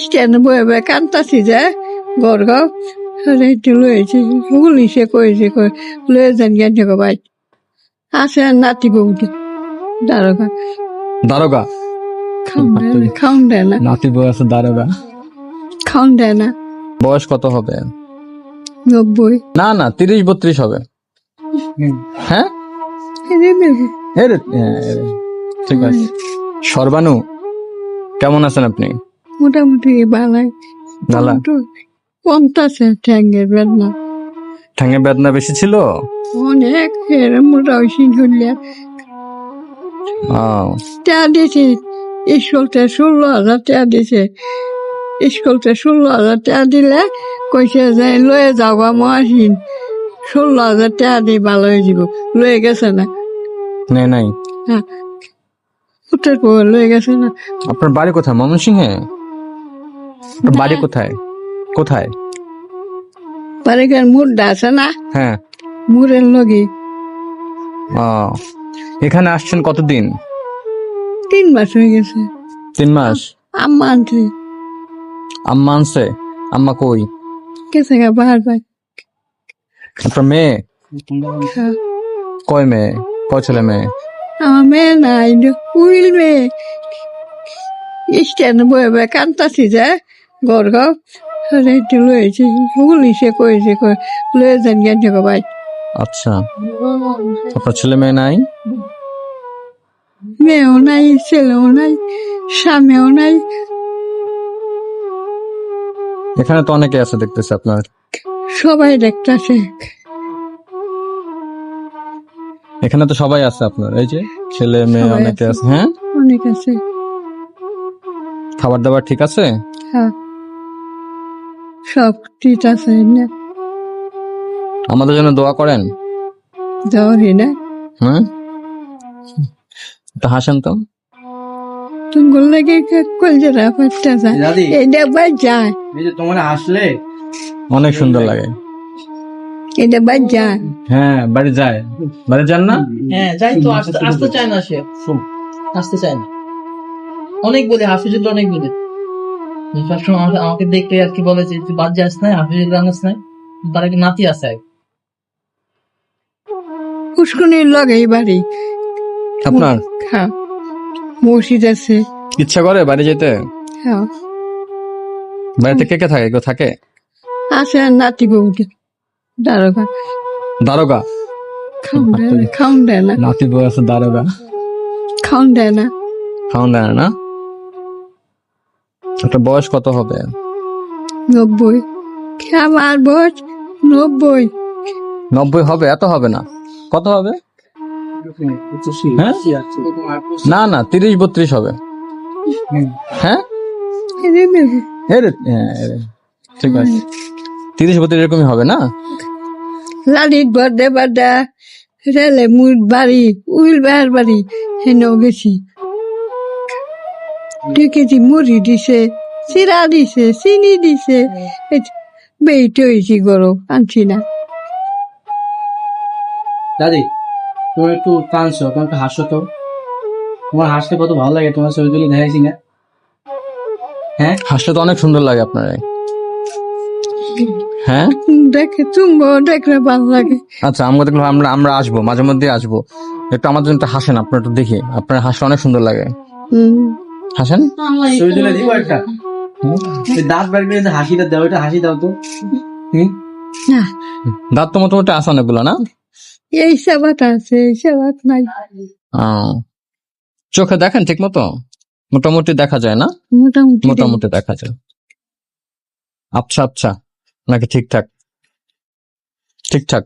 Stand বয়ে বয়ে কান্তাছি যে গড়গাঁও একটু লয়েছে পুলিশে কয়েছে লয়ে যান জ্ঞান থেকে ভাই আছে নাতি বউটি দারোগা দারোগা খাউন দেয় না নাতি বউ আছে দারোগা। খাউন দেয় না বয়স কত হবে? 90 না না 30-32 হবে। হ্যাঁ এরে, ঠিক আছে। সর্বানু কেমন আছেন আপনি? মোটামুটি বালাই ভালো। কমতাছে ঠ্যাঙ্গের বেদনা ঠ্যাঙে বেদনা বেশি ছিল? অনেক মোটা হয়েছি ধরলে টাকা দিয়েছে স্কুলতে 16,000 টাকা দিয়েছে স্কুলতে 16,000 টাকা দিলে কইছে যে লয়ে যাওয়া মহাসিন 16,000 টাকা দিয়ে ভালো হয়ে যাব লয়ে গেছে না নাই। হ্যাঁ উত্তর পর লয়ে গেছে না। আপনার বাড়ি কোথায়? ময়মনসিংহে? আপনার বাড়ি কোথায়? কোথায়? বাড়িঘর মুড়টা আছে না হ্যাঁ। মুড়ের লগে এখানে আসছেন কতদিন? 3 মাস হয়ে গেছে। 3 মাস। আম্মা আনছে আম্মা আনছে? আম্মা কই? গেছে গা বাহার ভাই আপনার মেয়ে কয় মেয়ে? কয় ছেলে মেয়ে? আমার মেয়ে নাই উইল মেয়ে স্ট্যান্ড বয়ে বয়ে কান্তাছি যে গড়গাঁও একটু লয়েছে পুলিশে কয়েছে লয়ে যান জ্ঞান থেকে ভাই আচ্ছা, আপনার ছেলে মেয়ে নাই? মেয়েও নাই ছেলেও নাই স্বামীও নাই। এখানে তো অনেকে আছে দেখতেছে আপনার। সবাই দেখতেছে এখানে তো সবাই আছে আপনার, এই যে ছেলে মেয়ে সবাই অনেকে আছে। আছে। হ্যাঁ, অনেক আছে। খাবার দাবার ঠিক আছে? হ্যাঁ সব ঠিক আছে না আমাদের জন্য দোয়া করেন। যাওয়ারি না হ্যাঁ, একটু হাসেন তো। তুমি লাগে কলজেরা পাঁচটা যায় দাদি এটা বাদ যায় এই যে তোমরা আসলে অনেক সুন্দর লাগে। এটা বাদ যায় হ্যাঁ, বাড়ি যায়। বাড়ি যান না? হ্যাঁ যাই তো আসতে চায় না সে আসতে চায় না অনেক বলে হাফিজুল্লাহ অনেক বলে সবসময় আমাকে দেখতে আর কি বলে যে তুই বাদ যাস না হাফিজুল্লাহ আনাস নাই তার একটা নাতি আছে পুষ্কুনির লগে বাড়ি আপনার হ্যাঁ মসজিদ আছে ইচ্ছা করে বাড়ি যেতে? হ্যাঁ বাড়িতে কে কে থাকে? কেউ থাকে? আছে নাতি বউটি দারোগা দারোগা। খাউন দেয় না নাতি বউ আছে দারোগা। খাউন দেয় না খাওয়ান দেয় না? আপনার বয়স কত হবে? 90 আমার বয়স 90 90 হবে? এত হবে না, কত হবে? হ্যাঁ? না না 30-32 হবে। হ্যাঁ এরে, ঠিক আছে। 30-32 এরকমই হবে না? লালিত বর্দে বাড্ডা রেলে মুর বাড়ি উইল বাহার বাড়ি হেনেও গেছি 2 কেজি মুড়ি দিছে চিরা দিছে চিনি দিছে বেইতে হয়েছি গরম আনছি না। দাদি তুমি একটু কাঁদছো, তুমি একটু হাসো তো। তোমার হাসতে কত ভালো লাগে, তোমার ছবি তুলে দেখাইছি না? হ্যাঁ হাসলে তো অনেক সুন্দর লাগে আপনার। হ্যাঁ, দেখে তুমি দেখলে ভালো লাগে। আচ্ছা, আমাদের আমরা আসবো, মাঝে মধ্যে আসবো। একটু আমাদের জন্য একটু হাসেন, আপনার একটু দেখি। আপনার হাসলে অনেক সুন্দর লাগে। হাসেন। ছবি তুলে দিব একটা। ওই দাঁত বার করে যে হাসিটা দাও, এটা হাসি দাও তো। না দাঁত তো মোটামুটি আছে অনেকগুলো না? এই সেবাত আছে এই সেবাত নাই। চোখে দেখেন ঠিক মতো? মোটামুটি দেখা যায় না? মোটামুটি দেখা যায়। আচ্ছা আচ্ছা, নাকি ঠিকঠাক? ঠিকঠাক।